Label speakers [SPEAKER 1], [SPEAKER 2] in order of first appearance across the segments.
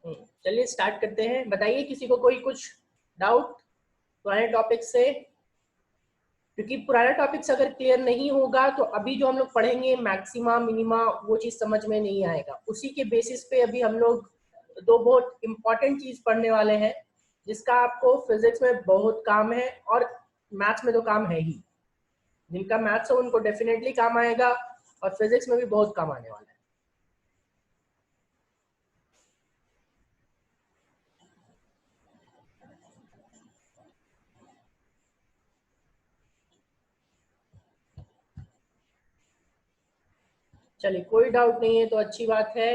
[SPEAKER 1] चलिए स्टार्ट करते हैं। बताइए किसी को कोई कुछ डाउट पुराने टॉपिक से, क्योंकि पुराना टॉपिक्स अगर क्लियर नहीं होगा तो अभी जो हम लोग पढ़ेंगे मैक्सिमा मिनिमा वो चीज समझ में नहीं आएगा। उसी के बेसिस पे अभी हम लोग दो बहुत इंपॉर्टेंट चीज पढ़ने वाले हैं जिसका आपको फिजिक्स में बहुत काम है और मैथ्स में तो काम है ही। जिनका मैथ्स है उनको डेफिनेटली काम आएगा और फिजिक्स में भी बहुत काम आने वाला है। चलिए कोई डाउट नहीं है तो अच्छी बात है।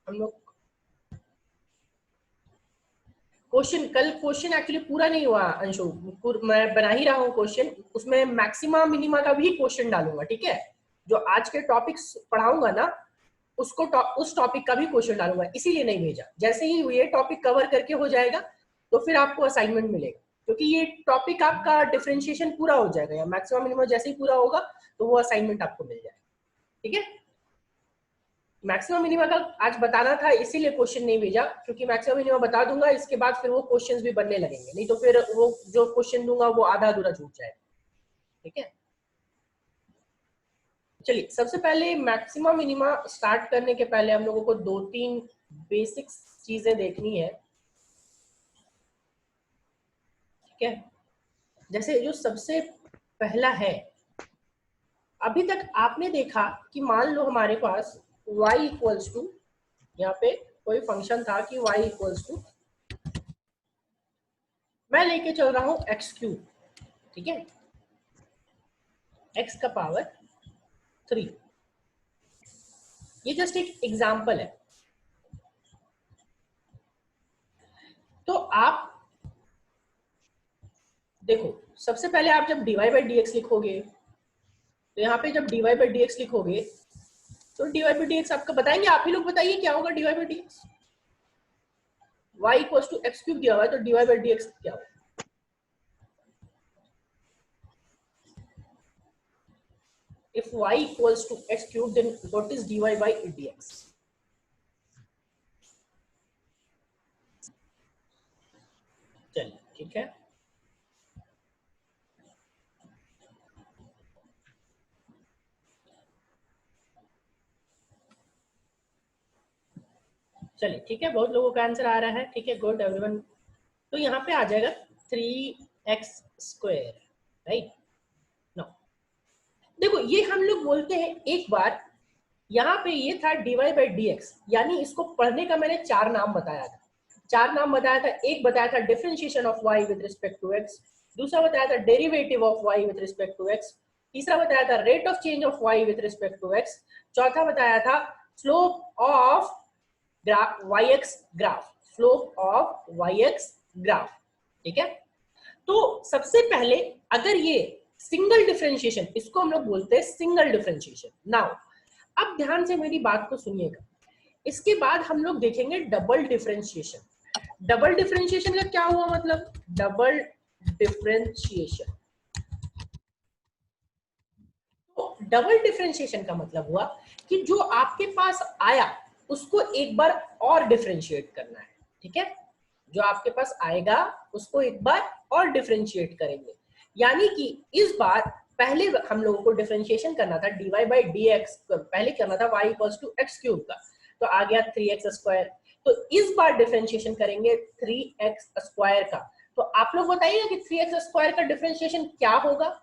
[SPEAKER 1] हम लोग कल क्वेश्चन एक्चुअली पूरा नहीं हुआ अंशु, मैं बना ही रहा हूँ क्वेश्चन। उसमें मैक्सिमा मिनिमा का भी क्वेश्चन डालूंगा, ठीक है। जो आज के टॉपिक्स पढ़ाऊंगा ना उसको उस टॉपिक का भी क्वेश्चन डालूंगा, इसीलिए नहीं भेजा। जैसे ही ये टॉपिक कवर करके हो जाएगा तो फिर आपको असाइनमेंट मिलेगा, क्योंकि ये टॉपिक आपका डिफरेंशिएशन पूरा हो जाएगा या मैक्सिमा मिनिमा जैसे ही पूरा होगा तो वो असाइनमेंट आपको मिल जाएगा, ठीक है। मैक्सिमम मिनिमा का आज बताना था इसीलिए क्वेश्चन नहीं भेजा, क्योंकि मैक्सिमम मिनिमा बता दूंगा इसके बाद फिर वो क्वेश्चंस भी बनने लगेंगे, नहीं तो फिर वो जो क्वेश्चन दूंगा वो आधा अधूरा छूट जाएगा, ठीक है। चलिए सबसे पहले मैक्सिमम मिनिमा स्टार्ट करने के पहले हम लोगों को दो तीन बेसिक चीजें देखनी है, ठीक है। जैसे जो सबसे पहला है, अभी तक आपने देखा कि मान लो हमारे पास y इक्वल्स टू, यहाँ पे कोई फंक्शन था कि y इक्वल्स टू, मैं लेके चल रहा हूं एक्स क्यूब, ठीक है, x का पावर 3। ये जस्ट एक एग्जाम्पल है। तो आप देखो सबसे पहले आप जब dy बाई डी एक्स लिखोगे तो यहाँ पे जब dy बाई डी एक्स लिखोगे तो dy बाई डी एक्स आपका बताएंगे, आप ही लोग बताइए क्या होगा dy by d x. y equals to x cube दिया हुआ है तो dy बाई डी एक्स क्या होगा। If y equals to x cube, then what is dy by dx? चलिए ठीक है, चलिए ठीक है, बहुत लोगों का आंसर आ रहा है, ठीक है, गुड एवरीवन। तो यहाँ पे आ जाएगा 3x², राइट। नो देखो ये हम लोग बोलते हैं एक बार, यहाँ पे ये था dy बाई डी एक्स, यानी इसको पढ़ने का मैंने चार नाम बताया था। एक बताया था differentiation of y with respect to x, दूसरा बताया था derivative of y with respect to x, तीसरा बताया था rate of change of y with respect to x, चौथा बताया था slope of yx graph, slope of yx graph, ठीक है। तो सबसे पहले अगर ये सिंगल डिफरेंशिएशन, इसको हम लोग बोलते हैं सिंगल डिफरेंशिएशन। नाउ अब ध्यान से मेरी बात को सुनिएगा, इसके बाद हम लोग देखेंगे डबल डिफरेंशिएशन। डबल डिफरेंशिएशन का क्या हुआ मतलब, डबल डिफरेंशिएशन, तो डबल डिफरेंशिएशन का मतलब हुआ कि जो आपके पास आया उसको एक बार और डिफरेंशिएट करना है, ठीक है। जो आपके पास आएगा उसको एक बार और डिफरेंशिएट करेंगे, यानी कि इस बार पहले हम लोगों को डिफरेंशिएशन करना था dy बाई डी एक्स, पहले करना था y equals to x cube का, तो आ गया 3x²। तो इस बार डिफरेंशिएशन करेंगे 3x² का। तो आप लोग बताइए कि 3x² का डिफरेंशिएशन क्या होगा।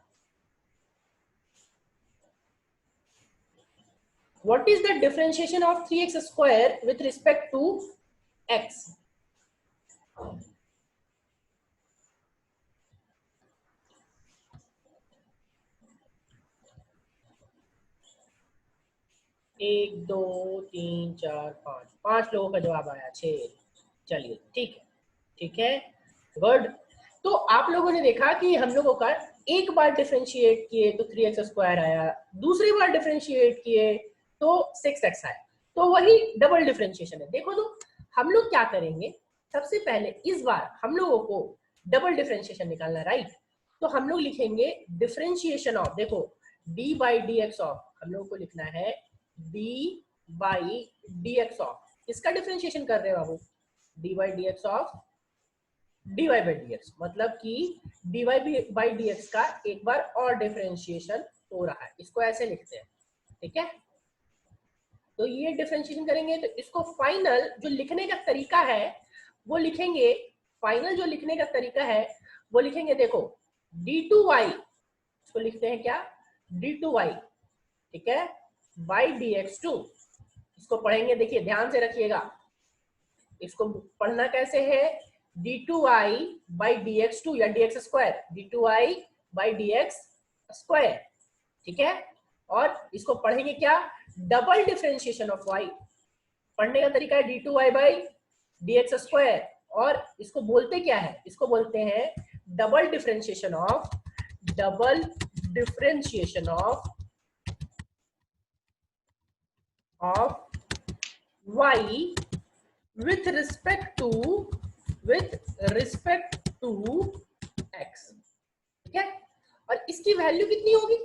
[SPEAKER 1] What is the differentiation of 3x² with respect to x? एक दो तीन चार पाँच, पांच लोगों का जवाब आया, 6। चलिए ठीक है, ठीक है, गुड। तो आप लोगों ने देखा कि हम लोगों का एक बार डिफरेंशिएट किए तो 3x² आया, दूसरी बार डिफरेंशिएट किए तो 6x आया, तो वही डबल डिफरेंशिएशन है। देखो तो हम लोग क्या करेंगे, सबसे पहले इस बार हम लोगों को डबल डिफरेंशिएशन निकालना, राइट। तो हम लोग लिखेंगे डिफरेंशिएशन ऑफ, देखो D by d x of, हम लोगों को लिखना है D by d x of, इसका डिफरेंशिएशन कर रहे हो बाबू, dy dx of dy by dx, मतलब कि dy बाई dx का एक बार और डिफरेंशिएशन हो रहा है, इसको ऐसे लिखते हैं, ठीक है। तो ये डिफरेंशिएशन करेंगे तो इसको फाइनल जो लिखने का तरीका है वो लिखेंगे, फाइनल जो लिखने का तरीका है वो लिखेंगे, देखो d2y, इसको लिखते हैं क्या, d2y, ठीक है, बाई dx2, इसको पढ़ेंगे, देखिए ध्यान से रखिएगा, इसको पढ़ना कैसे है, d2y बाई dx2 या dx square, d2y by dx square, ठीक है। और इसको पढ़ेंगे क्या, डबल डिफरेंशिएशन ऑफ y, पढ़ने का तरीका है d2y बाई dx स्क्वायर, और इसको बोलते क्या है, इसको बोलते हैं double differentiation of y with respect to x, ठीक है। और इसकी वैल्यू कितनी होगी,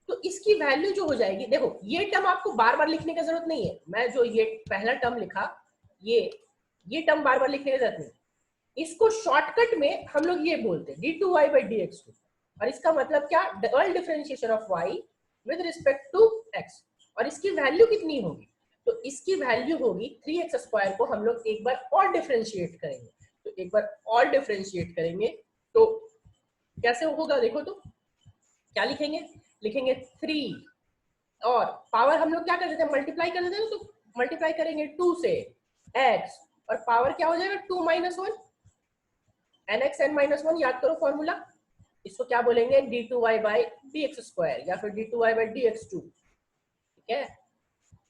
[SPEAKER 1] तो इसकी वैल्यू जो हो जाएगी, देखो ये टर्म आपको बार बार लिखने की जरूरत नहीं है, मैं जो ये पहला टर्म लिखा, ये टर्म बार बार लिखने की जरूरत नहीं, इसको शॉर्टकट में हम लोग ये बोलते हैं d2y बाई dx2, और इसका मतलब क्या, double differentiation of y with respect to x, और इसकी वैल्यू कितनी होगी, तो इसकी वैल्यू होगी 3x स्क्वायर को हम लोग एक बार और डिफरेंशिएट करेंगे, तो एक बार और डिफरेंशिएट करेंगे तो कैसे होगा, देखो तो क्या लिखेंगे, लिखेंगे 3, और पावर हम लोग क्या कर देते हैं, मल्टीप्लाई कर देते हैं, तो मल्टीप्लाई करेंगे 2 से x, और पावर क्या हो जाएगा 2 माइनस 1, nx n माइनस 1, याद करो फॉर्मूला, इसको क्या बोलेंगे d2y बाई dx स्क्वायर या फिर d2y बाई dx2, ठीक है।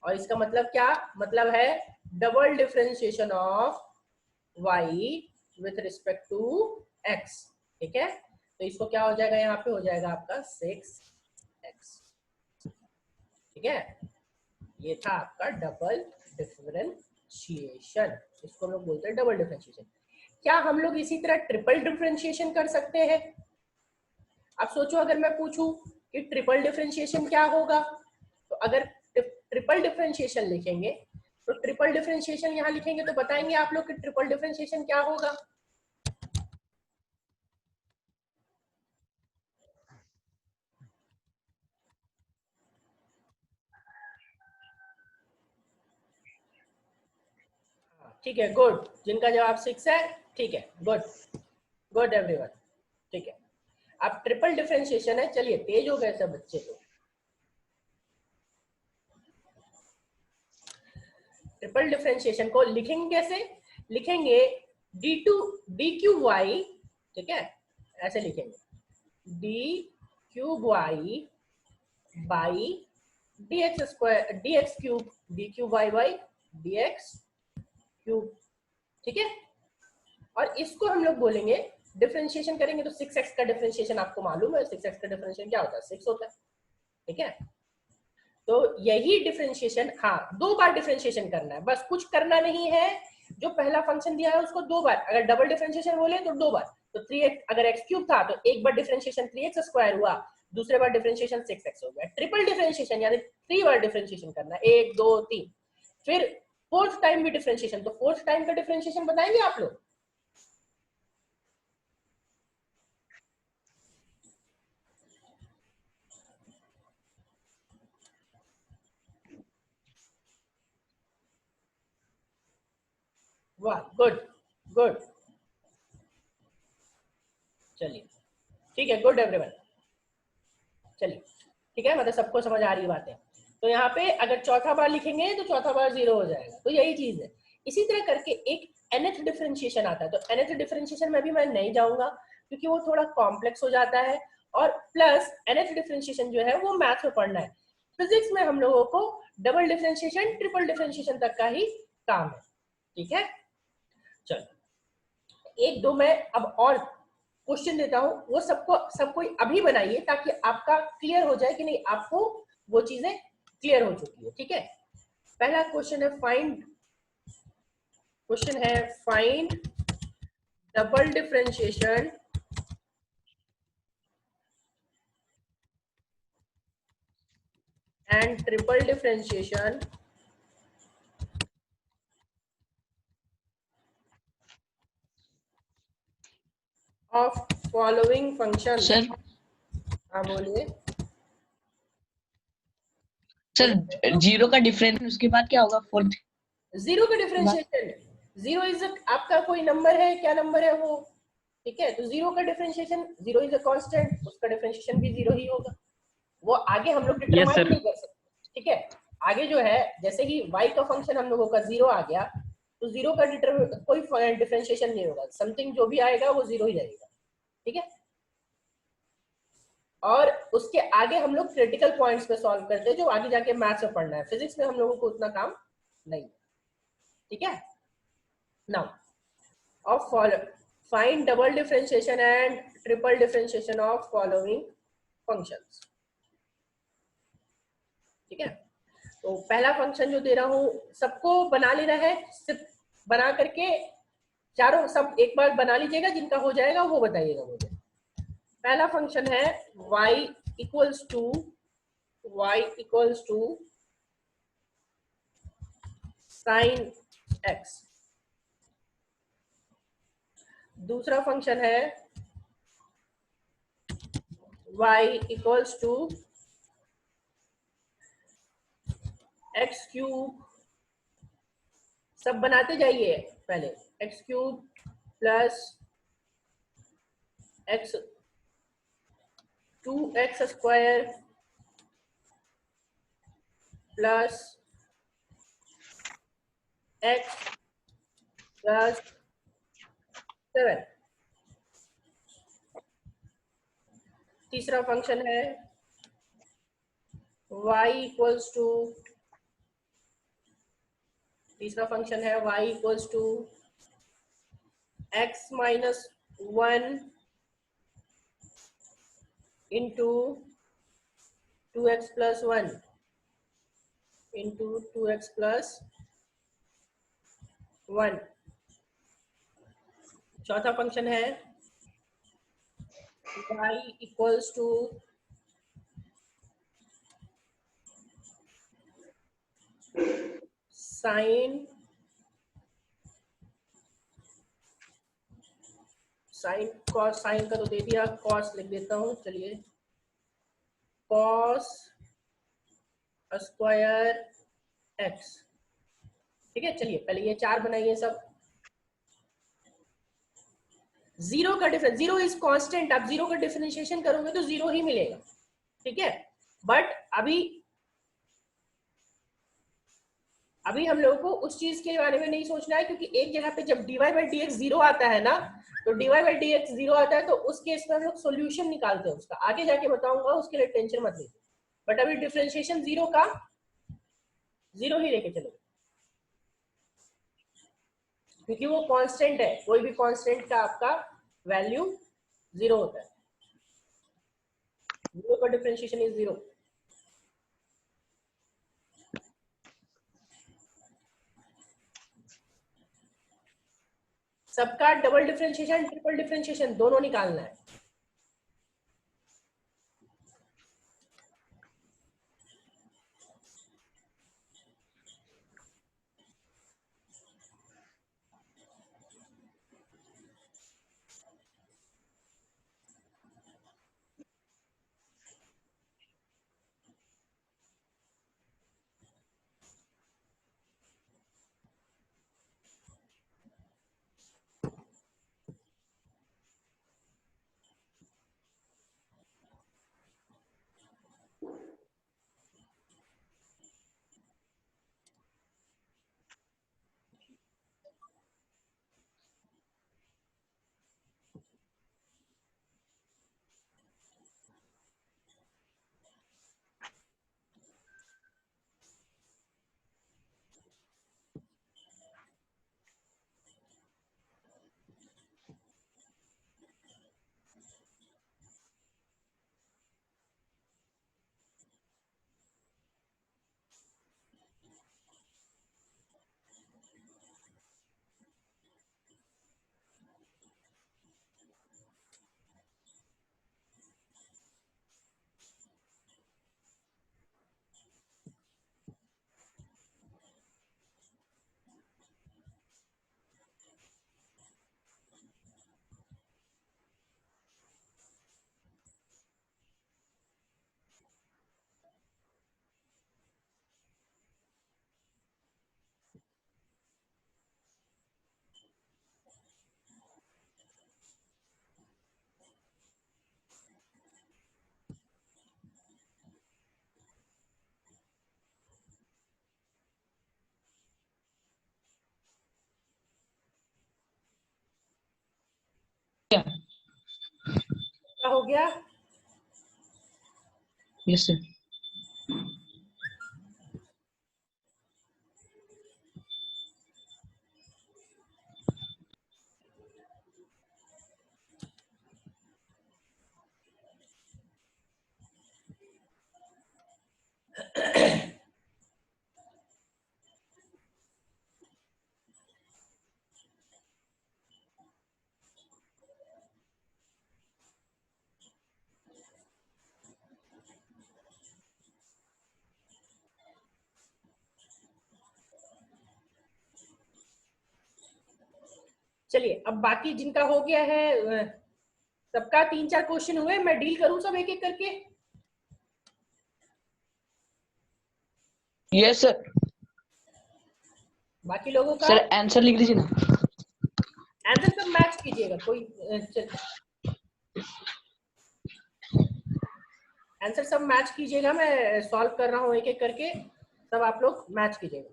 [SPEAKER 1] और इसका मतलब क्या, मतलब है double differentiation of y with respect to x, ठीक है। तो इसको क्या हो जाएगा, यहाँ पे हो जाएगा आपका 6x, ठीक है। ये था आपका डबल डिफरेंशिएशन, इसको हम लोग बोलते हैं डबल डिफरेंशिएशन। क्या हम लोग इसी तरह ट्रिपल डिफरेंशिएशन कर सकते हैं, अब सोचो अगर मैं पूछूं कि ट्रिपल डिफरेंशिएशन क्या होगा, तो अगर ट्रिपल डिफरेंशिएशन लिखेंगे, तो ट्रिपल डिफरेंशिएशन यहाँ लिखेंगे तो बताएंगे आप लोग कि ट्रिपल डिफरेंशिएशन क्या होगा, ठीक है, गुड, जिनका जवाब 6 है, ठीक है, गुड गुड एवरीवन, ठीक है। अब ट्रिपल डिफरेंशिएशन है, चलिए तेज हो गए सब बच्चे, तो ट्रिपल डिफरेंशिएशन को लिखेंगे कैसे, लिखेंगे d2 d क्यूब y, ठीक है, ऐसे लिखेंगे d cube y by dx square dx cube, d cube y by dx cube, ठीक है। और इसको हम लोग बोलेंगे, डिफरेंशिएशन करेंगे तो 6x का डिफरेंशिएशन आपको मालूम है, 6x का डिफरेंशिएशन क्या होता है, 6 होता है, ठीक है। तो यही डिफरेंशिएशन, हाँ 2 बार डिफरेंशिएशन करना है, बस कुछ करना नहीं है, जो पहला फंक्शन दिया है उसको 2 बार, अगर डबल डिफरेंशिएशन बोले तो 2 बार, तो 3x अगर x क्यूब था तो एक बार डिफरेंशिएशन 3x स्क्वायर हुआ, दूसरे बार डिफरेंशिएशन 6x हो गया। ट्रिपल डिफरेंशिएशन यानी 3 बार डिफरेंशिएशन करना है, 1 2 3, फिर फोर्थ टाइम भी डिफरेंशिएशन, तो फोर्थ टाइम का डिफरेंशिएशन बताएंगे आप लोग, वाह गुड गुड, चलिए ठीक है, गुड एवरीवन, चलिए ठीक है, मतलब सबको समझ आ रही बात है। तो यहाँ पे अगर चौथा बार लिखेंगे तो चौथा बार 0 हो जाएगा, तो यही चीज है। इसी तरह करके एक nth डिफरेंशिएशन आता है, तो nth डिफरेंशिएशन में भी मैं नहीं जाऊंगा क्योंकि वो थोड़ा कॉम्प्लेक्स हो जाता है, और प्लस nth डिफरेंशिएशन जो है वो मैथ में पढ़ना है, फिजिक्स में हम लोगों को डबल डिफरेंशिएशन ट्रिपल डिफरेंशिएशन तक का ही काम है, ठीक है। चलो एक दो मैं अब और क्वेश्चन देता हूं, वो सब कोई अभी बनाइए ताकि आपका क्लियर हो जाए कि नहीं, आपको वो चीजें क्लियर हो चुकी है, ठीक है। पहला क्वेश्चन है find double differentiation and triple differentiation of following function.
[SPEAKER 2] Sir
[SPEAKER 1] हाँ बोलिए
[SPEAKER 2] सर जीरो का डिफरेंस उसके बाद क्या होगा फोर्थ?
[SPEAKER 1] जीरो का डिफरेंशिएशन, जीरो इज आपका कोई नंबर है, क्या नंबर है वो, ठीक है, तो जीरो का differentiation, zero is a constant, उसका डिफरेंशिएशन भी जीरो ही होगा। वो आगे हम लोग डिटरमाइन नहीं कर सकते, ठीक है। आगे जो है जैसे कि y का फंक्शन हम लोगों का जीरो आ गया, तो जीरो का कोई डिफरेंशिएशन नहीं होगा, समथिंग जो भी आएगा वो जीरो ही रहेगा, ठीक है। और उसके आगे हम लोग क्रिटिकल पॉइंट्स पे सॉल्व करते हैं, जो आगे जाके मैथ्स में पढ़ना है, फिजिक्स में हम लोगों को उतना काम नहीं, ठीक है। Now of find double differentiation and triple differentiation of following functions, ठीक है। तो पहला फंक्शन जो दे रहा हूं सबको बना लेना है, सिर्फ बना करके चारों सब एक बार बना लीजिएगा, जिनका हो जाएगा वो बताइएगा मुझे। पहला फंक्शन है y equals to sine x। दूसरा फंक्शन है y equals to x cube, सब बनाते जाइए पहले, x cube plus x 2x square plus x plus 7। तीसरा फंक्शन है y इक्वल्स टू, तीसरा फंक्शन है y equals to x minus 1 into 2x plus 1 into 2x plus 1। चौथा फंक्शन है y equals to sine, sine cos, sine का तो दे दिया, cos लिख देता हूँ, चलिए कॉस स्क्वायर एक्स, ठीक है। चलिए पहले ये चार बनाइए सब। जीरो का डिफरेंस, जीरो इज कांस्टेंट, आप जीरो का डिफरेंशिएशन करोगे तो जीरो ही मिलेगा, ठीक है। बट अभी हम लोगों को उस चीज के बारे में नहीं सोचना है, क्योंकि एक जगह पे जब dy by d x zero आता है ना, तो dy by d x zero आता है, तो उस केस में हम लोग सोल्यूशन निकालते हैं उसका, आगे जाके बताऊंगा, उसके लिए टेंशन मत लीजिए। बट अभी डिफरेंशिएशन जीरो का जीरो ही लेके चलो, क्योंकि वो कांस्टेंट है, कोई भी कांस्टेंट का आपका वैल्यू जीरो होता है, जीरो का डिफरेंशिएशन इज जीरो। सबका डबल डिफरेंशिएशन ट्रिपल डिफरेंशिएशन दोनों निकालना है। क्या हो गया?
[SPEAKER 2] Yes sir.
[SPEAKER 1] चलिए अब बाकी जिनका हो गया है, सबका 3-4 क्वेश्चन हुए, मैं डील करूं सब एक एक करके।
[SPEAKER 2] Yes sir.
[SPEAKER 1] बाकी लोगों का
[SPEAKER 2] सर आंसर लिख लीजिए ना।
[SPEAKER 1] आंसर सब मैच कीजिएगा, कोई आंसर सब मैच कीजिएगा, मैं सॉल्व कर रहा हूँ एक एक करके, सब आप लोग मैच कीजिएगा।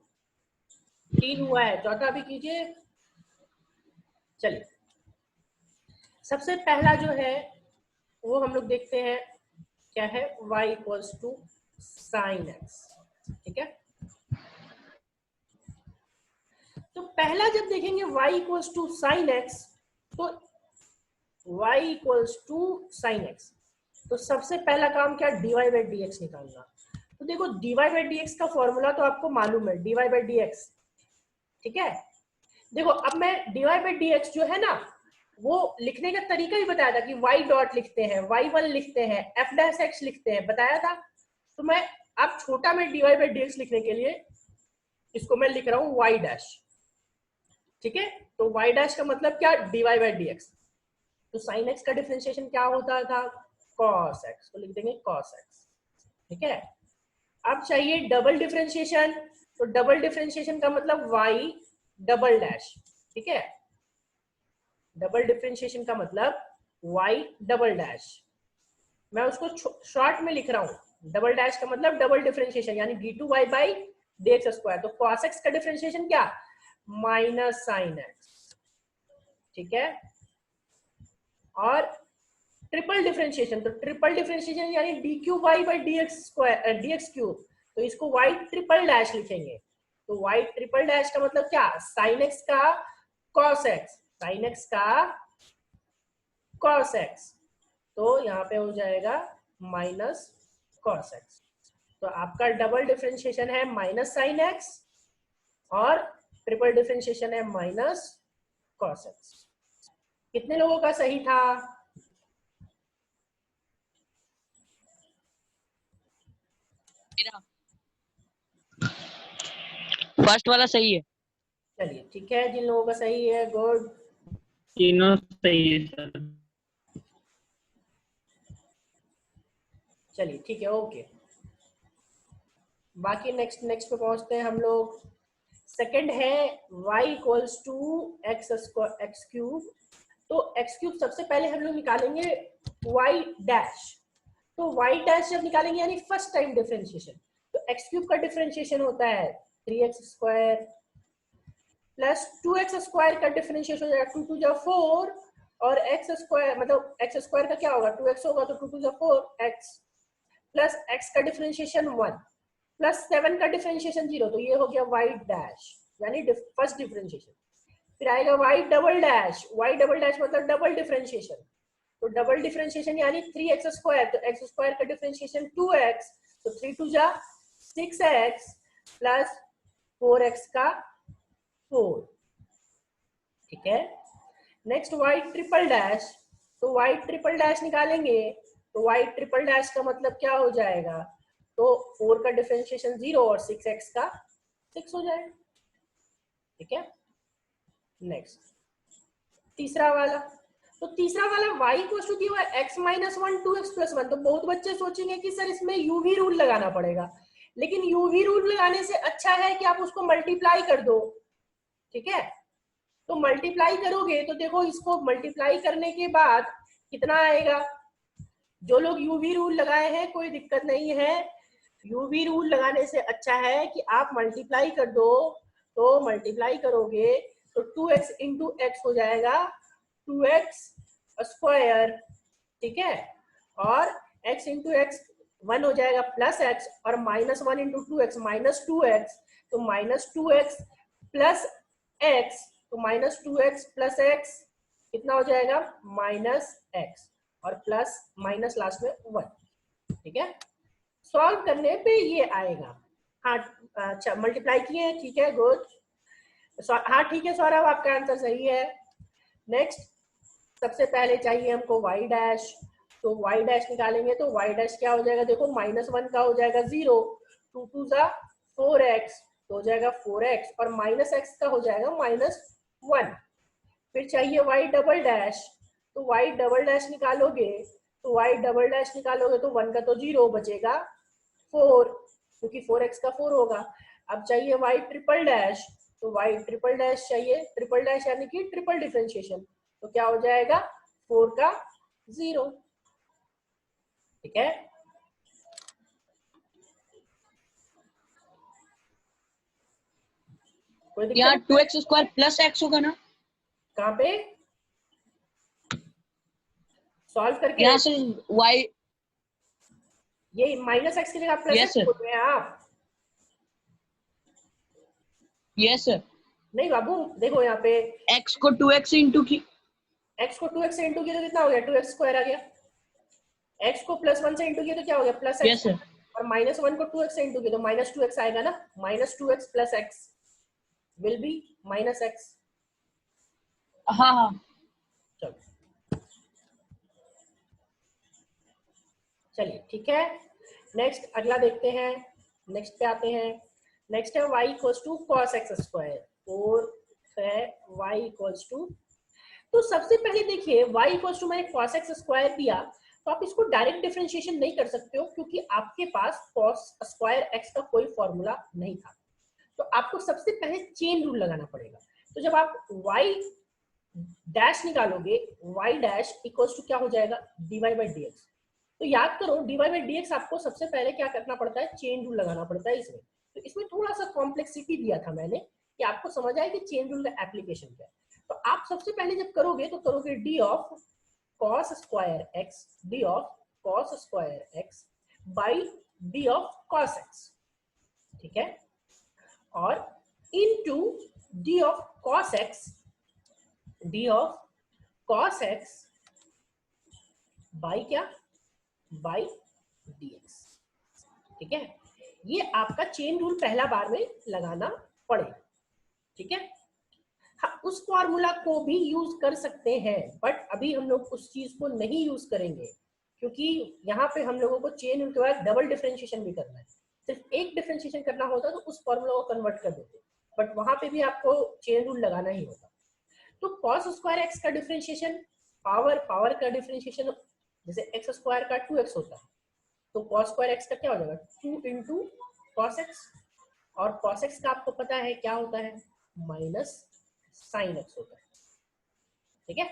[SPEAKER 1] 3 हुआ है, चौथा भी कीजिए। चलिए सबसे पहला जो है वो हम लोग देखते हैं क्या है, y equals to sine x. ठीक है, तो पहला जब देखेंगे y equals to sine x, तो y equals to sine x, तो सबसे पहला काम क्या, dy बाई डी एक्स निकालना। तो देखो dy बाई डी एक्स का फॉर्मूला तो आपको मालूम है, dy बाई डी एक्स। ठीक है, देखो अब मैं dy बाई डी एक्स जो है ना, वो लिखने का तरीका भी बताया था कि y डॉट लिखते हैं, y1 लिखते हैं, f डैश x लिखते हैं, बताया था। तो मैं अब छोटा में dy बाई डी एक्स लिखने के लिए इसको मैं लिख रहा हूँ y डैश। ठीक है, तो y डैश का मतलब क्या, dy बाई डी एक्स। तो sin x का डिफरेंशिएशन क्या होता था, cos x, तो लिख देंगे cos x। ठीक है, अब चाहिए डबल डिफरेंशिएशन, तो डबल डिफरेंशिएशन का मतलब y डबल डैश। ठीक है, डबल डिफरेंशिएशन का मतलब y डबल डैश, मैं उसको शॉर्ट में लिख रहा हूँ। डबल डैश का मतलब डबल डिफरेंशिएशन यानी d2y बाई dx स्क्वायर। तो cos x का डिफरेंशिएशन क्या, माइनस साइन x। ठीक है, और ट्रिपल डिफरेंशिएशन, तो ट्रिपल डिफरेंशिएशन यानी d cube y by d x square, d x cube, तो इसको वाई ट्रिपल डैश लिखेंगे। तो वाई ट्रिपल डैश का मतलब क्या, साइन एक्स का कॉस एक्स, साइन एक्स का कॉस एक्स, तो यहाँ पे हो जाएगा माइनस कॉस एक्स। तो आपका डबल डिफरेंशिएशन है माइनस साइन एक्स और ट्रिपल डिफरेंशिएशन है माइनस कॉस एक्स। कितने लोगों का सही था?
[SPEAKER 2] फर्स्ट वाला सही है।
[SPEAKER 1] चलिए ठीक है, जिन लोगों का सही है गुड,
[SPEAKER 3] तीनों सही है सर।
[SPEAKER 1] चलिए ठीक है, ओके। बाकी नेक्स्ट पे पहुंचते हैं हम लोग। सेकंड है y equals to x cube. तो x क्यूब सबसे पहले हम लोग निकालेंगे y डैश। तो y डैश जब निकालेंगे यानी फर्स्ट टाइम डिफरेंशिएशन, तो x क्यूब का डिफरेंशिएशन होता है 3x square plus 2x square का डिफरेंशिएशन हो जाएगा 2 टू जा 4, और x स्क्वायर मतलब x स्क्वायर का क्या होगा 2x होगा, तो 2 टू जा 4x प्लस x का डिफरेंशिएशन 1 प्लस 7 का डिफरेंशिएशन 0, तो ये हो गया y डैश यानी फर्स्ट डिफरेंशिएशन। फिर आएगा y डबल डैश मतलब डबल डिफरेंशिएशन, तो डबल डिफरेंशिएशन यानी 3x स्क्वायर, तो x स्क्वायर का डिफरेंशिएशन 2x, तो 3 टू जा 6x प्लस 4x का 4। ठीक है, नेक्स्ट y ट्रिपल डैश, तो y ट्रिपल डैश निकालेंगे, तो y ट्रिपल डैश का मतलब क्या हो जाएगा, तो 4 का डिफरेंशिएशन 0 और 6x का 6 हो जाएगा। ठीक है, नेक्स्ट तीसरा वाला, तो तीसरा वाला y इक्वल्स टू दिया हुआ है x माइनस 1 2x प्लस 1। तो बहुत बच्चे सोचेंगे कि सर इसमें यूवी रूल लगाना पड़ेगा, लेकिन यूवी रूल लगाने से अच्छा है कि आप उसको मल्टीप्लाई कर दो। ठीक है, तो मल्टीप्लाई करोगे तो देखो इसको मल्टीप्लाई करने के बाद कितना आएगा। जो लोग यूवी रूल लगाए हैं कोई दिक्कत नहीं है, यूवी रूल लगाने से अच्छा है कि आप मल्टीप्लाई कर दो। तो मल्टीप्लाई करोगे तो 2x इंटू एक्स हो जाएगा 2x स्क्वायर ठीक है, और x इंटू एक्स 1 हो जाएगा प्लस एक्स, और -1 इंटू 2x -2x, तो -2x प्लस एक्स, तो -2x प्लस एक्स कितना हो जाएगा -x, और प्लस माइनस लास्ट में 1। ठीक है, सॉल्व करने पे ये आएगा। हाँ, अच्छा मल्टीप्लाई किए, ठीक है, गुड। हाँ ठीक है सौरभ, आपका आंसर सही है। नेक्स्ट, सबसे पहले चाहिए हमको y डैश, तो y डैश निकालेंगे तो y डैश क्या हो जाएगा, देखो -1 का हो जाएगा 0, 2 2 जा 4x, तो हो जाएगा 4x, और -x का हो जाएगा -1। फिर चाहिए y डबल डैश, तो y डबल डैश निकालोगे, तो y डबल डैश निकालोगे तो 1 का तो 0 बचेगा 4, क्योंकि 4x का 4 होगा। अब चाहिए y ट्रिपल डैश, तो y ट्रिपल डैश चाहिए, ट्रिपल डैश यानी कि ट्रिपल डिफरेंशिएशन, तो क्या हो जाएगा 4 का 0। ठीक है, कोई दिक्कत
[SPEAKER 2] यहाँ
[SPEAKER 1] नहीं?
[SPEAKER 2] 2x स्क्वायर प्लस x होगा ना,
[SPEAKER 1] कहाँ पे सॉल्व करके,
[SPEAKER 2] यहाँ से y,
[SPEAKER 1] ये -x की जगह प्लस
[SPEAKER 2] यस
[SPEAKER 1] एक्स
[SPEAKER 2] सर,
[SPEAKER 1] बोल रहे हैं आप?
[SPEAKER 2] यस सर,
[SPEAKER 1] नहीं बाबू, देखो यहाँ पे
[SPEAKER 2] x को 2x से इंटू की,
[SPEAKER 1] x को 2x से इंटू किया तो कितना हो गया, 2x स्क्वायर आ गया। x को +1 से इंटू किया तो क्या हो गया, प्लस
[SPEAKER 2] यस
[SPEAKER 1] एक्स,
[SPEAKER 2] सर,
[SPEAKER 1] और -1 को 2x से इंटू किया तो -2x आएगा ना, -2x plus x will be -x।
[SPEAKER 2] हाँ हाँ,
[SPEAKER 1] चलो चलिए ठीक है, नेक्स्ट अगला देखते हैं, नेक्स्ट पे आते हैं। नेक्स्ट है y equals to cos x square, और है y इक्वल्स टू, तो सबसे पहले देखिए y इक्वल्स टू मैंने कॉस एक्स स्क्वायर दिया, तो आप इसको डायरेक्ट डिफरेंशिएशन नहीं कर सकते हो, क्योंकि आपके पास कॉस स्क्वायर एक्स का कोई फॉर्मूला नहीं था। तो आपको सबसे पहले चेन रूल लगाना पड़ेगा। तो जब आप y डैश निकालोगे, y डैश इक्वल्स टू क्या हो जाएगा, dy बाई dx। तो याद करो dy बाई dx आपको सबसे पहले क्या करना पड़ता है, चेन रूल लगाना पड़ता है इसमें। तो इसमें थोड़ा सा कॉम्प्लेक्सिटी दिया था मैंने, कि आपको समझ आए कि चेन रूल का एप्लीकेशन क्या है। तो आप सबसे पहले जब करोगे तो करोगे d of cos square x, d of cos square x by d of cos x, ठीक है, और into d of cos x, d of cos x by क्या, बाई dx। ठीक है, ये आपका चेन रूल पहला बार में लगाना पड़ेगा। ठीक है, हाँ उस फॉर्मूला को भी यूज कर सकते हैं, बट अभी हम लोग उस चीज को नहीं यूज करेंगे, क्योंकि यहाँ पे हम लोगों को चेन रूल के बाद डबल डिफरेंशिएशन भी करना है। सिर्फ एक डिफरेंशिएशन करना होता तो उस फॉर्मूला को कन्वर्ट कर देते, बट वहां पे भी आपको चेन रूल लगाना ही होगा। तो cos स्क्वायर एक्स का डिफरेंशिएशन, पावर पावर का डिफरेंशिएशन, जैसे एक्स स्क्वायर का 2x होता है, तो cos स्क्वायर एक्स का क्या हो जाएगा 2 इंटू कॉस एक्स, और cos एक्स का आपको पता है क्या होता है, माइनस साइन एक्स होता है। ठीक है,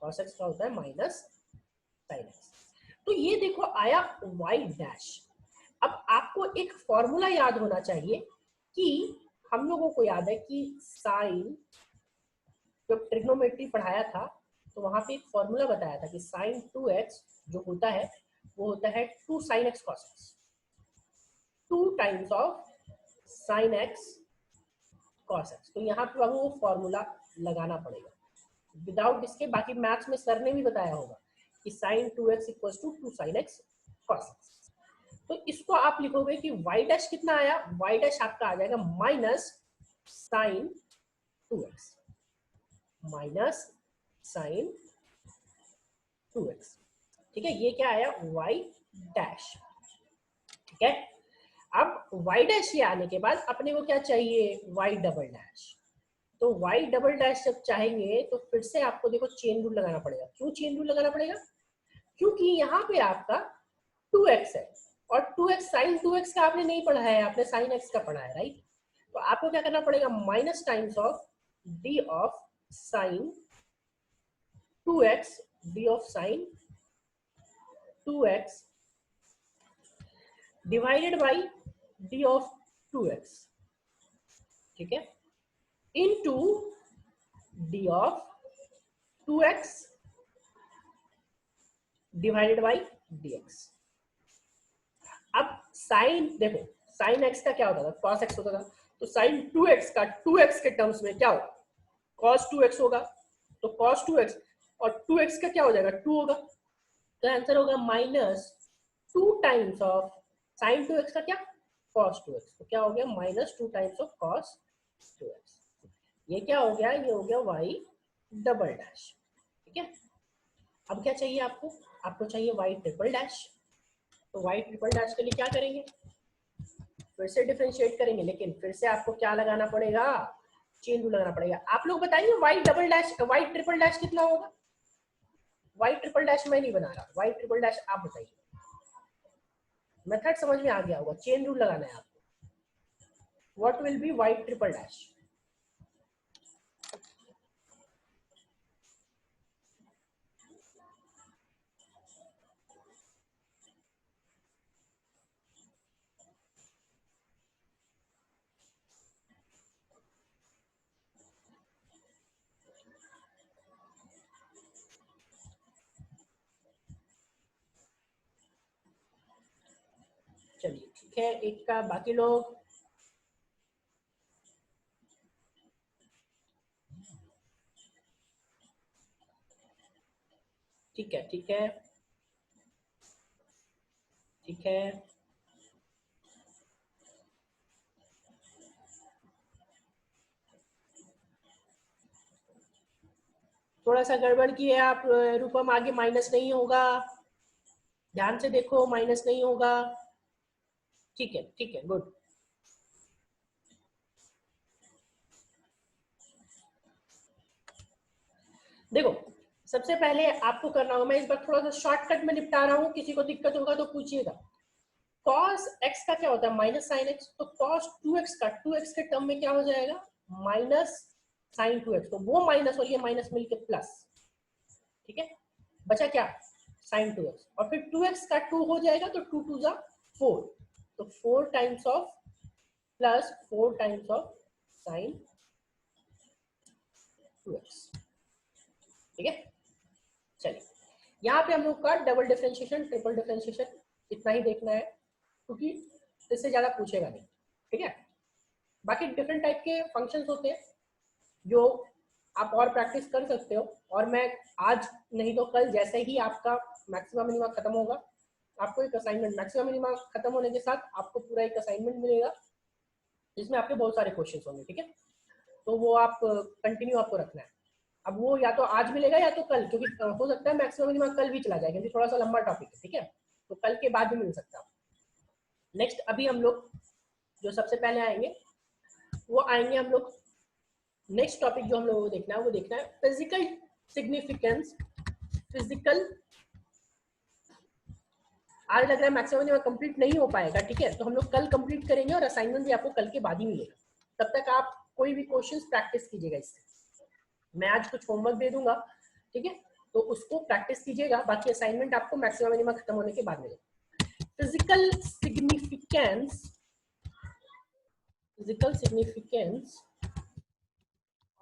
[SPEAKER 1] cos एक्स का होता है माइनस साइन एक्स। तो ये देखो आया y डैश। अब आपको एक फॉर्मूला याद होना चाहिए, कि हम लोगों को याद है कि साइन, जब ट्रिग्नोमेट्री पढ़ाया था तो वहां पे एक फॉर्मूला बताया था कि साइन 2x जो होता है वो होता है 2 sine x cos x, 2 times of sine x cos x. तो यहाँ पे वो फॉर्मूला लगाना पड़ेगा, विदाउट इसके बाकी मैथ्स में सर ने भी बताया होगा कि sine 2x equals to 2 sine x cos x. तो इसको आप लिखोगे कि y डैश कितना आया, y डैश आपका आ जाएगा minus sign 2x, minus sign 2x। ठीक है, ये क्या आया y डैश। ठीक है, अब y डैश ये आने के बाद अपने को क्या चाहिए, y डबल डैश। तो y डबल डैश जब चाहेंगे तो फिर से आपको देखो चेन रूल लगाना पड़ेगा। क्यों चेन रूल लगाना पड़ेगा, क्योंकि यहाँ पे आपका 2x है, और 2x साइन 2x का आपने नहीं पढ़ा है, आपने साइन x का पढ़ा है, राइट। तो आपको क्या करना पड़ेगा, minus times of d of sine 2x, d of sine 2x divided by d of 2x, ठीक है, into d of 2x divided by dx। अब साइन देखो, साइन x का क्या होता था, cos x होता था, तो साइन 2x का 2x के टर्म्स में क्या होगा, cos 2x होगा, तो cos 2x और 2x का क्या हो जाएगा, 2 होगा, तो आंसर होगा minus 2 times of sine 2x का क्या, cos 2x, तो क्या हो गया minus 2 times of cos 2x। ये क्या हो गया, ये हो गया y डबल डैश। ठीक है, अब क्या चाहिए आपको, आपको चाहिए y ट्रिपल डैश। तो y ट्रिपल डैश के लिए क्या करेंगे, फिर से डिफरेंशिएट करेंगे, लेकिन फिर से आपको क्या लगाना पड़ेगा, चेन रूल लगाना पड़ेगा। आप लोग बताइए y double dash, y triple dash कितना होगा, y ट्रिपल डैश मैं नहीं बना रहा, y ट्रिपल डैश आप बताइए, मेथड समझ में आ गया होगा, चेन रूल लगाना है आपको। What will be y triple dash, चलिए ठीक है, एक का बाकी लोग, ठीक है ठीक है ठीक है, थोड़ा सा गड़बड़ किए आप रूपम, आगे माइनस नहीं होगा, ध्यान से देखो माइनस नहीं होगा, ठीक है गुड। देखो सबसे पहले आपको करना होगा, मैं इस बार थोड़ा सा शॉर्टकट में निपटा रहा हूँ, किसी को दिक्कत होगा तो पूछिएगा। cos x का क्या होता है, माइनस साइन x, तो cos 2x का 2x के टर्म में क्या हो जाएगा, माइनस साइन 2x, तो वो माइनस और ये माइनस मिलके प्लस, ठीक है, बचा क्या साइन 2x, और फिर 2x का 2 हो जाएगा, तो 2 2 जा 4, तो 4 times of plus 4 times of sine 2x। ठीक है, चलिए यहाँ पे हम लोग का डबल डिफरेंशिएशन ट्रिपल डिफरेंशिएशन इतना ही देखना है, क्योंकि इससे ज्यादा पूछेगा नहीं। ठीक है, बाकी डिफरेंट टाइप के फंक्शंस होते हैं जो आप और प्रैक्टिस कर सकते हो, और मैं आज नहीं तो कल जैसे ही आपका मैक्सिमम मिनिमा खत्म होगा, आपको एक असाइनमेंट, मैक्सिमम मिनिमा खत्म होने के साथ आपको पूरा एक असाइनमेंट मिलेगा जिसमें आपके बहुत सारे क्वेश्चंस होंगे। ठीक है, तो वो आप कंटिन्यू आपको रखना है। अब वो या तो आज मिलेगा या तो कल, क्योंकि हो सकता है मैक्सिमम मिनिमा कल भी चला जाए, क्योंकि थोड़ा सा लंबा टॉपिक है। ठीक है, तो कल के बाद भी मिल सकता है। नेक्स्ट अभी हम लोग जो सबसे पहले आएंगे वो आएंगे हम लोग, नेक्स्ट टॉपिक जो हम लोगों को देखना है वो देखना है फिजिकल सिग्निफिकेंस। फिजिकल, आज लग रहा है मैक्सिमम मिनिमा कंप्लीट नहीं हो पाएगा, ठीक है, तो हम लोग कल कंप्लीट करेंगे और असाइनमेंट भी आपको कल के बाद ही मिलेगा। तब तक आप कोई भी क्वेश्चंस प्रैक्टिस कीजिएगा इससे, मैं आज कुछ होमवर्क दे दूंगा, ठीक है, तो उसको प्रैक्टिस कीजिएगा, बाकी असाइनमेंट आपको मैक्सिमम मिनिमा खत्म होने के बाद मिलेगा। Physical significance, physical significance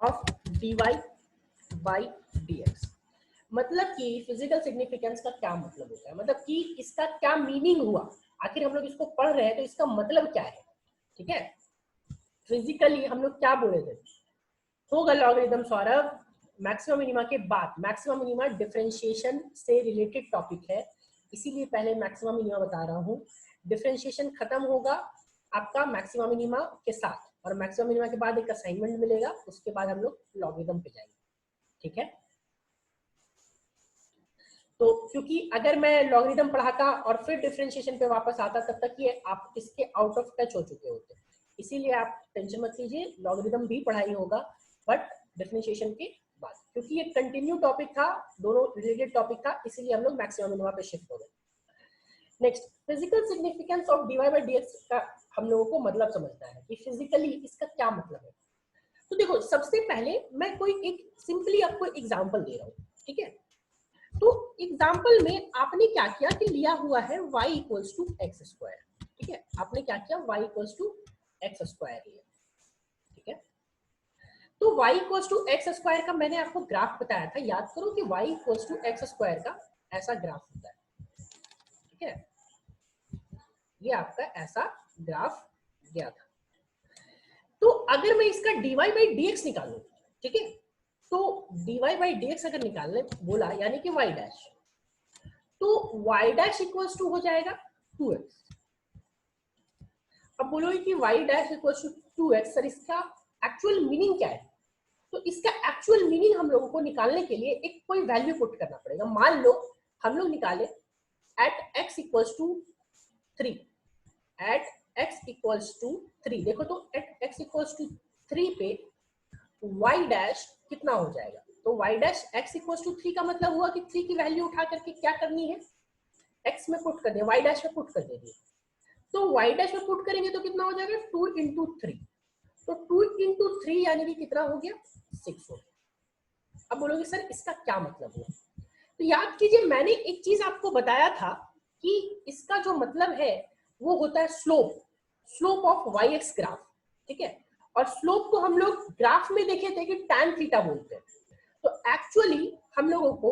[SPEAKER 1] of dy by dx, मतलब कि फिजिकल सिग्निफिकेंस का क्या मतलब होता है, मतलब कि इसका क्या मीनिंग हुआ, आखिर हम लोग इसको पढ़ रहे हैं तो इसका मतलब क्या है। ठीक है, फिजिकली हम लोग क्या बोले थे, होगा लॉगरिथम सौरभ मैक्सिमम मिनिमा के बाद। मैक्सिमम मिनिमा डिफरेंशिएशन से रिलेटेड टॉपिक है, इसीलिए पहले मैक्सिमम मिनिमा बता रहा हूँ। डिफरेंशिएशन खत्म होगा आपका मैक्सिमम मिनिमा के साथ, और मैक्सिमम मिनिमा के बाद एक असाइनमेंट मिलेगा, उसके बाद हम लोग लॉगरिथम पे जाएंगे। ठीक है, तो क्योंकि अगर मैं लॉगरिथम पढ़ाता और फिर डिफरेंशिएशन पे वापस आता, तब तक ये आप इसके आउट ऑफ टच हो चुके होते, इसीलिए आप टेंशन मत लीजिए, लॉगरिथम भी पढ़ाई होगा बट डिफरेंशिएशन के बाद, क्योंकि ये कंटिन्यू टॉपिक था, दोनों रिलेटेड टॉपिक था, इसीलिए हम लोग मैक्सिमम मिनिमा पे शिफ्ट हो गए। Next, physical significance of dy by dx का हम लोगों को मतलब समझना है कि फिजिकली इसका क्या मतलब है। तो देखो सबसे पहले मैं कोई एक सिंपली आपको एग्जांपल दे रहा हूँ। ठीक है, तो एग्जांपल में आपने क्या किया कि लिया हुआ है y equals to x square. ठीक है, आपने क्या किया, y equals to x square लिया। ठीक है, तो y equals to x square का मैंने आपको ग्राफ बताया था, याद करो कि y equals to x square का ऐसा ग्राफ होता है, ठीक है, ये आपका ऐसा ग्राफ गया था। तो अगर मैं इसका dy बाई dx निकालूं, ठीक है, तो dy बाई dx अगर निकालने बोला यानी कि y डैश, तो y डैश इक्वल्स टू हो जाएगा 2x। अब बोलोगे कि y dash equals to 2x, sir इसका एक्चुअल मीनिंग क्या है? तो इसका एक्चुअल मीनिंग हम लोगों को निकालने के लिए एक कोई वैल्यू पुट करना पड़ेगा। मान लो हम लोग निकाले at x equals to 3, at x equals to 3, देखो तो एट x इक्वल्स टू 3 पे y डैश कितना हो जाएगा? तो y dash x equals to 3 का मतलब हुआ कि 3 की वैल्यू उठा करके क्या करनी है, x में पुट कर दे, y डैश में पुट कर देंगे। तो y डैश में पुट करेंगे तो कितना हो जाएगा 2 इंटू 3, तो 2 इंटू 3 यानी कि कितना हो गया 6 हो गया। अब बोलोगे सर इसका क्या मतलब हुआ? तो याद कीजिए मैंने एक चीज आपको बताया था कि इसका जो मतलब है वो होता है slope, slope of y x graph, ठीक है, और स्लोप को हम लोग ग्राफ में देखे थे कि tan थीटा बोलते हैं। तो एक्चुअली हम लोगों को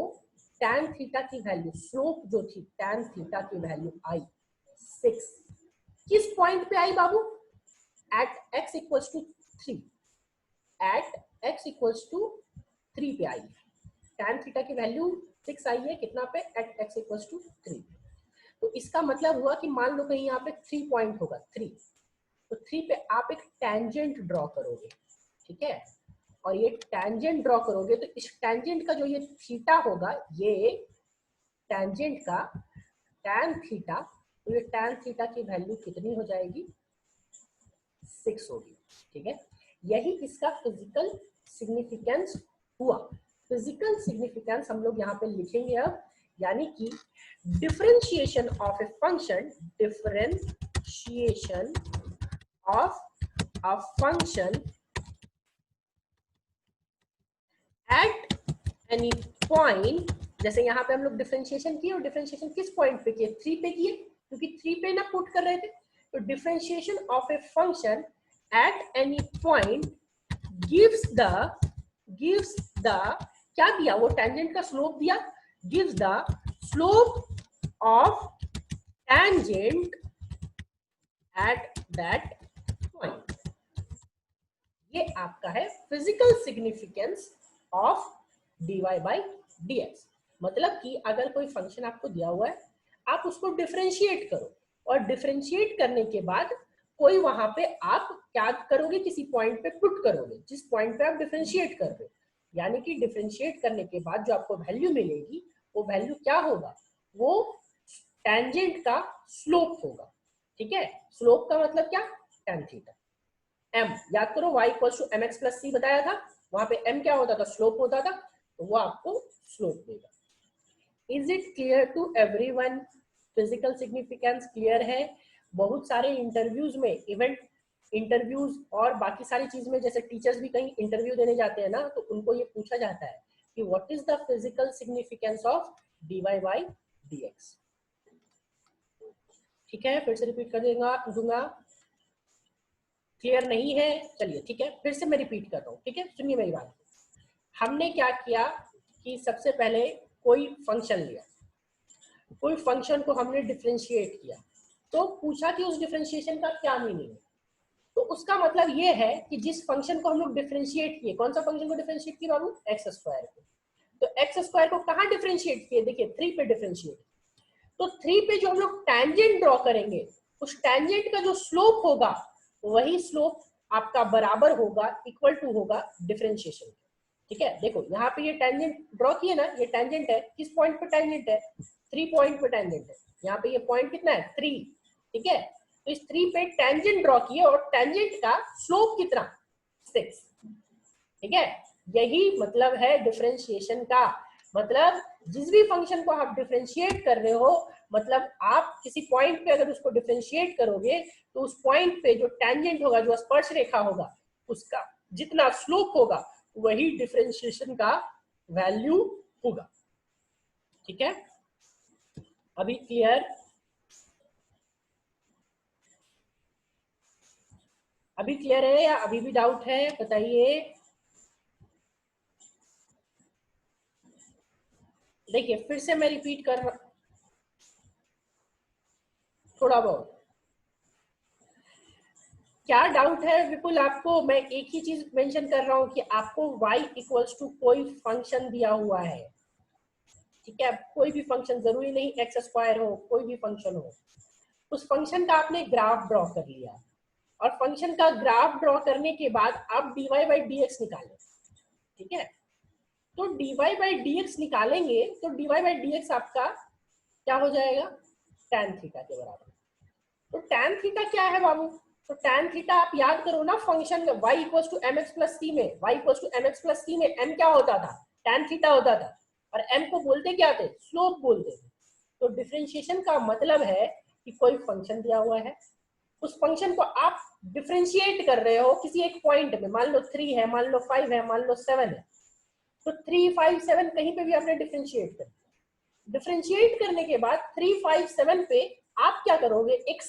[SPEAKER 1] tan थीटा की वैल्यू, स्लोप जो थी tan थीटा की वैल्यू आई 6, किस पॉइंट पे आई बाबू? At x equals to 3, at x equals to 3 पे आई। tan थीटा की वैल्यू 6 आई है कितना पे? At x equals to 3। तो इसका मतलब हुआ कि मान लो कहीं यहाँ पे 3 पॉइंट होगा 3, तो 3 पे आप एक टेंजेंट ड्रॉ करोगे, ठीक है, और ये टेंजेंट ड्रॉ करोगे तो इस टेंजेंट का जो ये थीटा होगा, ये टेंजेंट का tan थीटा, तो ये tan थीटा की वैल्यू कितनी हो जाएगी? 6 होगी, ठीक है। यही इसका फिजिकल सिग्निफिकेंस हुआ। फिजिकल सिग्निफिकेंस हम लोग यहाँ पे लिखेंगे अब, यानी कि differentiation of a function, differentiation of a function at any point, जैसे यहाँ पे हम लोग डिफरेंशिएशन किए, और डिफरेंशिएशन किस पॉइंट पे किए? 3 पे किए, क्योंकि 3 पे ना पुट कर रहे थे। तो differentiation of a function at any point gives the क्या दिया? वो टेंजेंट का स्लोप दिया, gives the slope of tangent at that point. ये आपका है physical significance of dy by dx। मतलब कि अगर कोई फंक्शन आपको दिया हुआ है, आप उसको डिफरेंशिएट करो, और डिफरेंशिएट करने के बाद कोई वहां पे आप क्या करोगे? किसी पॉइंट पे पुट करोगे, जिस पॉइंट पे आप डिफरेंशिएट कर रहे हो, यानी कि डिफरेंशिएट करने के बाद जो आपको वैल्यू मिलेगी, वो वैल्यू क्या होगा? वो टेंजेंट का स्लोप होगा, ठीक है। स्लोप का मतलब क्या? tan theta. m याद करो, y equals to mx plus c बताया था, वहां पे m क्या होता था? स्लोप होता था, तो वो आपको स्लोप देगा। Is it clear to everyone? Physical significance clear है? बहुत सारे इंटरव्यूज में, इवेंट इंटरव्यूज और बाकी सारी चीज में, जैसे टीचर्स भी कहीं इंटरव्यू देने जाते हैं ना, तो उनको ये पूछा जाता है कि what is the physical significance of dy by dx। ठीक है, फिर से रिपीट कर दूंगा। क्लियर नहीं है? चलिए ठीक है, फिर से मैं रिपीट कर रहा हूँ, ठीक है, सुनिए मेरी बात। हमने क्या किया कि सबसे पहले कोई फंक्शन लिया, कोई फंक्शन को हमने डिफरेंशिएट किया, तो पूछा कि उस डिफरेंशिएशन का क्या मीनिंग है। तो उसका मतलब ये है कि जिस फंक्शन को हम लोग डिफरेंशिएट किए, कौन सा फंक्शन को डिफरेंशिएट किया बाबू? एक्स स्क्वायर को। तो एक्स स्क्वायर को कहाँ डिफरेंशिएट किए? देखिए 3 पे डिफरेंशिएट। तो 3 पे जो हम लोग टेंजेंट ड्रॉ करेंगे, उस टेंजेंट का जो स्लोप होगा, वही स्लोप आपका बराबर होगा, इक्वल टू होगा डिफरेंशिएशन। ठीक है, देखो यहाँ पे ये टेंजेंट ड्रॉ किए ना, ये टेंजेंट है, किस पॉइंट पे टेंजेंट है? 3 पॉइंट पे टेंजेंट है। यहाँ पे ये पॉइंट कितना है? 3, ठीक है। तो इस 3 पे टेंजेंट ड्रॉ किए, और टेंजेंट का स्लोप कितना? 6, ठीक है। यही मतलब है डिफरेंशिएशन का। मतलब जिस भी फंक्शन को आप डिफरेंशिएट कर रहे हो, मतलब आप किसी पॉइंट पे अगर उसको डिफरेंशिएट करोगे, तो उस पॉइंट पे जो टेंजेंट होगा, जो स्पर्श रेखा होगा, उसका जितना स्लोप होगा, वही डिफरेंशिएशन का वैल्यू होगा। ठीक है, अभी क्लियर? अभी क्लियर है या अभी भी डाउट है? बताइए। देखिए फिर से मैं रिपीट कर रहा थोड़ा बहुत। क्या डाउट है विपुल आपको? मैं एक ही चीज मेंशन कर रहा हूं कि आपको y इक्वल्स टू कोई फंक्शन दिया हुआ है, ठीक है? कोई भी फंक्शन, जरूरी नहीं एक्स स्क्वायर हो, कोई भी फंक्शन हो, उस फंक्शन का आपने ग्राफ ड्रॉ कर लिया और फंक्शन का ग्राफ ड्रॉ करने के बाद आप dy बाई dx निकालें, ठीक है? तो dy बाई dx निकालेंगे तो dy बाई dx आपका क्या हो जाएगा? tan थीटा के बराबर। तो tan थीटा क्या है बाबू? तो tan थीटा आप याद करो ना, फंक्शन में y equals to mx plus c में, y equals to mx plus c में m क्या होता था? tan थीटा होता था, और m को बोलते क्या थे? स्लोप बोलते थे। तो डिफरेंशिएशन का मतलब है कि कोई फंक्शन दिया हुआ है, उस फंक्शन को आप डिफरेंशिएट कर रहे हो किसी एक पॉइंट में, मान लो 3 है, मान लो 5 है, मान लो 7 है, तो 3, 5, 7 कहीं पे भी आपने डिफरेंशिएट कर, डिफरेंशिएट करने के बाद 3, 5, 7 पे आप क्या करोगे? एक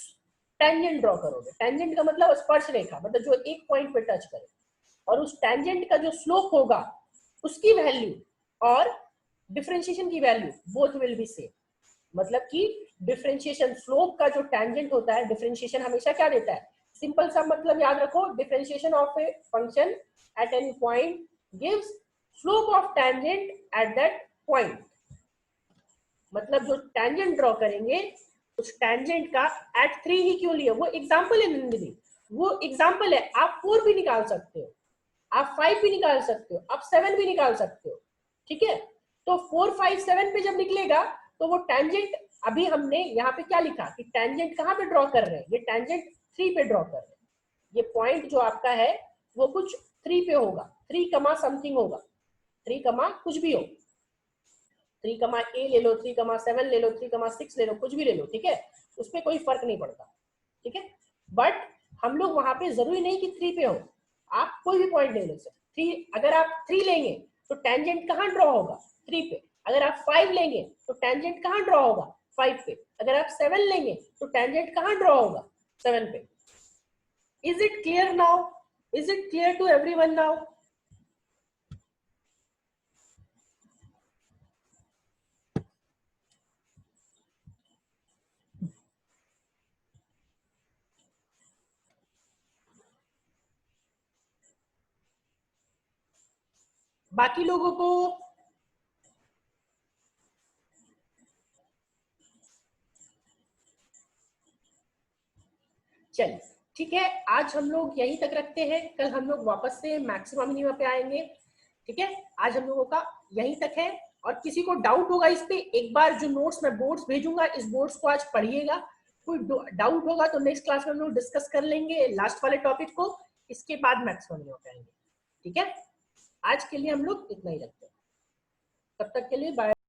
[SPEAKER 1] टेंजेंट ड्रॉ करोगे। टेंजेंट का मतलब स्पर्श रेखा, मतलब जो एक पॉइंट पे टच करे, और उस टेंजेंट का जो स्लोप होगा उसकी वैल्यू और डिफरेंशिएशन की value both will be same. मतलब कि डिफरेंशिएशन, स्लोप का जो टेंजेंट होता है, डिफरेंशिएशन हमेशा क्या देता है? सिंपल सा मतलब याद रखो, differentiation of a function at any point gives slope of tangent at that point. मतलब जो टेंजेंट ड्रॉ करेंगे उस टेंजेंट का एट 3 ही क्यों लिए? वो एग्जांपल है नंदिनी, वो एग्जांपल है। आप 4 भी निकाल सकते हो, आप 5 भी निकाल सकते हो, आप 7 भी निकाल सकते हो, ठीक है? तो 4, 5, 7 पे जब निकलेगा तो वो टेंजेंट, अभी हमने यहाँ पे क्या लिखा कि टेंजेंट कहाँ पे ड्रॉ कर रहे हैं? ये टेंजेंट 3 पे ड्रॉ कर रहे हैं। ये पॉइंट जो आपका है वो कुछ 3 पे होगा, 3 कमा समथिंग होगा, 3 कमा कुछ भी हो, 3 कमा ए ले लो, 3 कमा 7 ले लो, 3 कमा 6 ले लो, कुछ भी ले लो, ठीक है? उस पर कोई फर्क नहीं पड़ता, ठीक है? बट हम लोग वहां पे जरूरी नहीं कि 3 पे हो, आप कोई भी पॉइंट ले लो सर। 3, अगर आप 3 लेंगे तो टेंजेंट कहाँ ड्रॉ होगा? 3 पे। अगर आप 5 लेंगे तो टेंजेंट कहाँ ड्रॉ होगा? 5 पे। अगर आप 7 लेंगे तो टेंजेंट कहाँ ड्रॉ होगा? 7 पे। Is it clear now? Is it clear to everyone now? बाकी लोगों को चलिए ठीक है, आज हम लोग यहीं तक रखते हैं, कल हम लोग वापस से मैक्सिमम मिनिमम पे आएंगे, ठीक है? आज हम लोगों का यहीं तक है, और किसी को डाउट होगा इस पे, एक बार जो नोट्स मैं बोर्ड्स भेजूंगा, इस बोर्ड्स को आज पढ़िएगा। कोई डाउट होगा तो नेक्स्ट क्लास में हम लोग डिस्कस कर लेंगे लास्ट वाले टॉपिक को, इसके बाद मैक्सिमम मिनिमम पे आएंगे, ठीक है? आज के लिए हम लोग इतना ही रखते हैं, तब तक के लिए बाय।